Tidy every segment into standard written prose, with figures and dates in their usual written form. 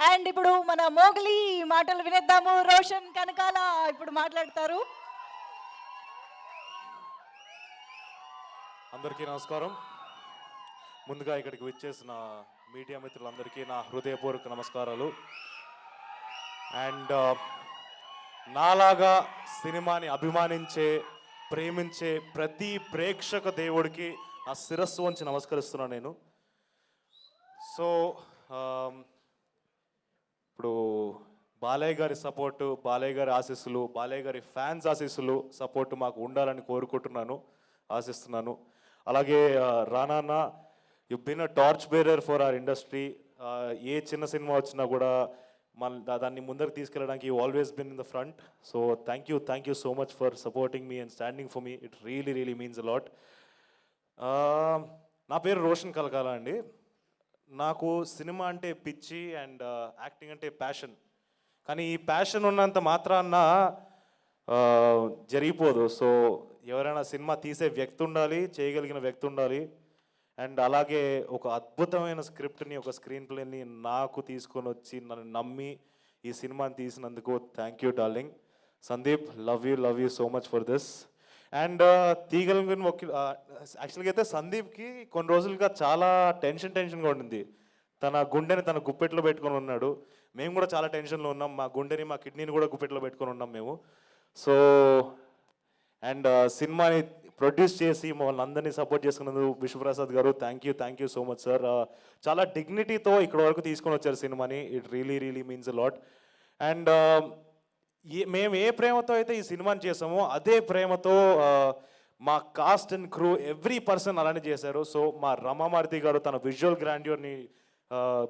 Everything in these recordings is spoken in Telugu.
అండ్ ఇప్పుడు మన మోగలి మాటలు వినేద్దాము. రోషన్ కనకాల ఇప్పుడు మాట్లాడతారు. అందరికీ నమస్కారం. ముందుగా ఇక్కడికి విచ్చేసిన మీడియా మిత్రులందరికీ నా హృదయపూర్వక నమస్కారాలు. అండ్ నాలాగా సినిమాని అభిమానించే, ప్రేమించే ప్రతి ప్రేక్షక దేవుడికి నా శిరస్సు వంచి నమస్కరిస్తున్నాను నేను. సో ఇప్పుడు బాలయ్య గారి సపోర్టు, బాలయ్య గారి ఆశీస్సులు, బాలయ్య గారి ఫ్యాన్స్ ఆశీస్సులు సపోర్టు మాకు ఉండాలని కోరుకుంటున్నాను, ఆశిస్తున్నాను. అలాగే రానాన్న, you been a torch bearer for our industry. ఏ చిన్న సినిమా వచ్చినా కూడా దాన్ని ముందరకు తీసుకెళ్ళడానికి you always been in the front. So thank you so much for supporting me and standing for me. It really means a lot. నా పేరు రోషన్ కలకాల అండి. నాకు సినిమా అంటే పిచ్చి అండ్ యాక్టింగ్ అంటే ప్యాషన్. కానీ ఈ ప్యాషన్ ఉన్నంత మాత్రాన జరిగిపోదు. సో ఎవరైనా సినిమా తీసే వ్యక్తి ఉండాలి, చేయగలిగిన వ్యక్తి ఉండాలి. అండ్ అలాగే ఒక అద్భుతమైన స్క్రిప్ట్ని, ఒక స్క్రీన్ ప్లేని నాకు తీసుకొని వచ్చి నన్ను నమ్మి ఈ సినిమాని తీసినందుకు thank you darling. Sandeep, love you so much for this. And తీగలిగిన యాక్చువల్గా అయితే సందీప్కి కొన్ని రోజులుగా చాలా టెన్షన్గా ఉండింది. తన గుండెని తన గుప్పెట్లో పెట్టుకొని ఉన్నాడు. మేము కూడా చాలా టెన్షన్లో ఉన్నాం. మా గుండెని, మా కిడ్నీని కూడా గుప్పెట్లో పెట్టుకొని ఉన్నాం మేము. సో అండ్ సినిమాని ప్రొడ్యూస్ చేసి మమ్మల్ని అందరినీ సపోర్ట్ చేసుకున్నందుకు విశ్వప్రసాద్ గారు thank you so much sir. చాలా డిగ్నిటీతో ఇక్కడ వరకు తీసుకొని వచ్చారు సినిమాని. It really means a lot. And మేము ఏ ప్రేమతో అయితే ఈ సినిమాని చేసామో అదే ప్రేమతో మా cost and crew every person అలానే చేశారు. సో మా రమామారుతి గారు తన విజువల్ గ్రాండ్యూర్ని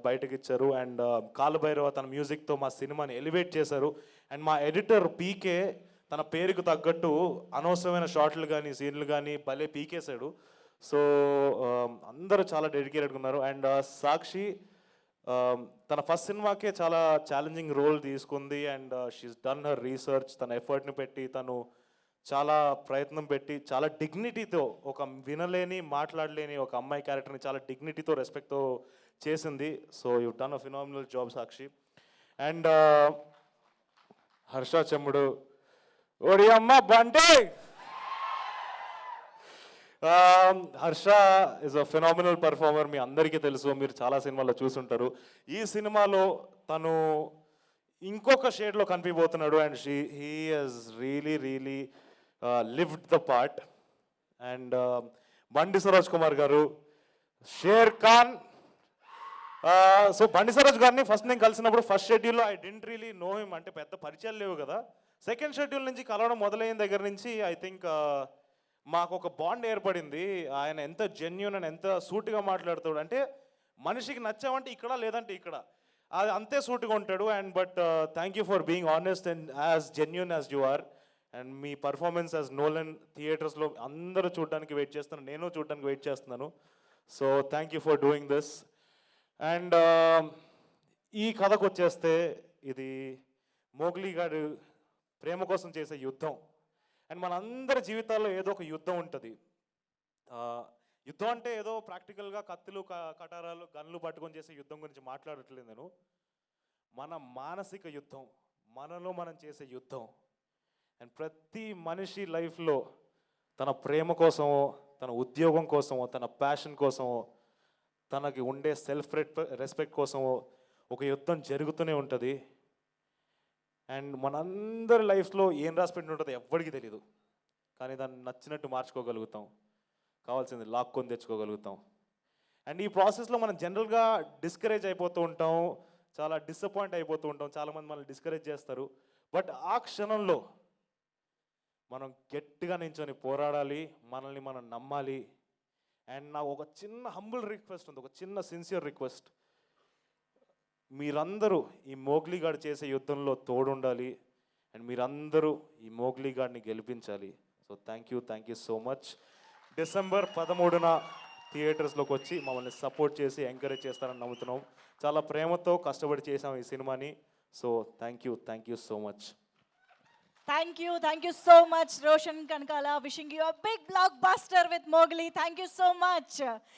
బయటకు ఇచ్చారు. అండ్ కాలభైరవ తన మ్యూజిక్తో మా సినిమాని ఎలివేట్ చేశారు. అండ్ మా ఎడిటర్ పీకే తన పేరుకు తగ్గట్టు అనవసరమైన షార్ట్లు కానీ సీన్లు కానీ భలే పీకేశాడు. సో అందరూ చాలా డెడికేటెడ్గా ఉన్నారు. అండ్ సాక్షి తన ఫస్ట్ సినిమాకే చాలా ఛాలెంజింగ్ రోల్ తీసుకుంది. And she's done her research. తన ఎఫర్ట్ని పెట్టి, తను చాలా ప్రయత్నం పెట్టి, చాలా డిగ్నిటీతో, ఒక వినలేని మాట్లాడలేని ఒక అమ్మాయి క్యారెక్టర్ని చాలా డిగ్నిటీతో, రెస్పెక్ట్తో చేసింది. So you done a phenomenal job Sakshi. And Harsha చెమ్ముడు, ఓడి అమ్మ బంటే. Harsha is a phenomenal performer. మీ అందరికీ తెలుసు, మీరు చాలా సినిమాల్లో చూసుంటారు. ఈ సినిమాలో తను ఇంకొక షేడ్లో కనిపిపోతున్నాడు. And he he's really lived the part. And Bandi Saroj Kumar గారు, షేర్ ఖాన్. సో బండి సరోజ్ గారిని ఫస్ట్ నేను కలిసినప్పుడు ఫస్ట్ షెడ్యూల్లో I didn't really know him. అంటే పెద్ద పరిచయాలు లేవు కదా. సెకండ్ షెడ్యూల్ నుంచి కలవడం మొదలైన దగ్గర నుంచి ఐ థింక్ మాకు ఒక బాండ్ ఏర్పడింది. ఆయన ఎంత జెన్యూన్ అండ్ ఎంత సూటిగా మాట్లాడుతాడు అంటే, మనిషికి నచ్చామంటే ఇక్కడ, లేదంటే ఇక్కడ, అది అంతే సూటిగా ఉంటాడు. And but thank you for being honest and as genuine as you are. And మీ పర్ఫార్మెన్స్ యాజ్ నోలన్ థియేటర్స్లో అందరూ చూడడానికి వెయిట్ చేస్తున్నాను, నేను చూడడానికి వెయిట్ చేస్తున్నాను. So thank you for doing this. And ఈ కథకు వచ్చేస్తే, ఇది మోగ్లీ గారు ప్రేమ కోసం చేసే యుద్ధం. అండ్ మనందరి జీవితాల్లో ఏదో ఒక యుద్ధం ఉంటుంది. యుద్ధం అంటే ఏదో ప్రాక్టికల్గా కత్తులు, కటారాలు, గన్లు పట్టుకొని చేసే యుద్ధం గురించి మాట్లాడట్లేదు నేను. మన మానసిక యుద్ధం, మనలో మనం చేసే యుద్ధం. అండ్ ప్రతి మనిషి లైఫ్లో తన ప్రేమ కోసమో, తన ఉద్యోగం కోసమో, తన ప్యాషన్ కోసమో, తనకి ఉండే సెల్ఫ్ రెస్పెక్ట్ కోసమో ఒక యుద్ధం జరుగుతూనే ఉంటుంది. అండ్ మనందరి లైఫ్లో ఏం రాసిపెట్టి ఉంటుందో ఎవ్వడికి తెలియదు. కానీ దాన్ని నచ్చినట్టు మార్చుకోగలుగుతాం, కావాల్సింది లాక్కొని తెచ్చుకోగలుగుతాం. అండ్ ఈ ప్రాసెస్లో మనం జనరల్గా డిస్కరేజ్ అయిపోతూ ఉంటాం, చాలా డిసప్పాయింట్ అయిపోతూ ఉంటాం. చాలామంది మనల్ని డిస్కరేజ్ చేస్తారు. బట్ ఆ క్షణంలో మనం గట్టిగా నించొని పోరాడాలి, మనల్ని మనం నమ్మాలి. అండ్ నాకు ఒక చిన్న హంబుల్ రిక్వెస్ట్ ఉంది, ఒక చిన్న సిన్సియర్ రిక్వెస్ట్. మీరందరూ ఈ మోగ్లీ గాడు చేసే యుద్ధంలో తోడుండాలి. అండ్ మీరందరూ ఈ మోగ్లీ గాడిని గెలిపించాలి. So thank you so much. December 13న థియేటర్స్లోకి వచ్చి మమ్మల్ని సపోర్ట్ చేసి ఎంకరేజ్ చేస్తారని నమ్ముతున్నాం. చాలా ప్రేమతో కష్టపడి చేసాం ఈ సినిమాని. So thank you so much. Thank you so much, Roshan Kankala. Wishing you a big blockbuster with Mowgli. Thank you so much.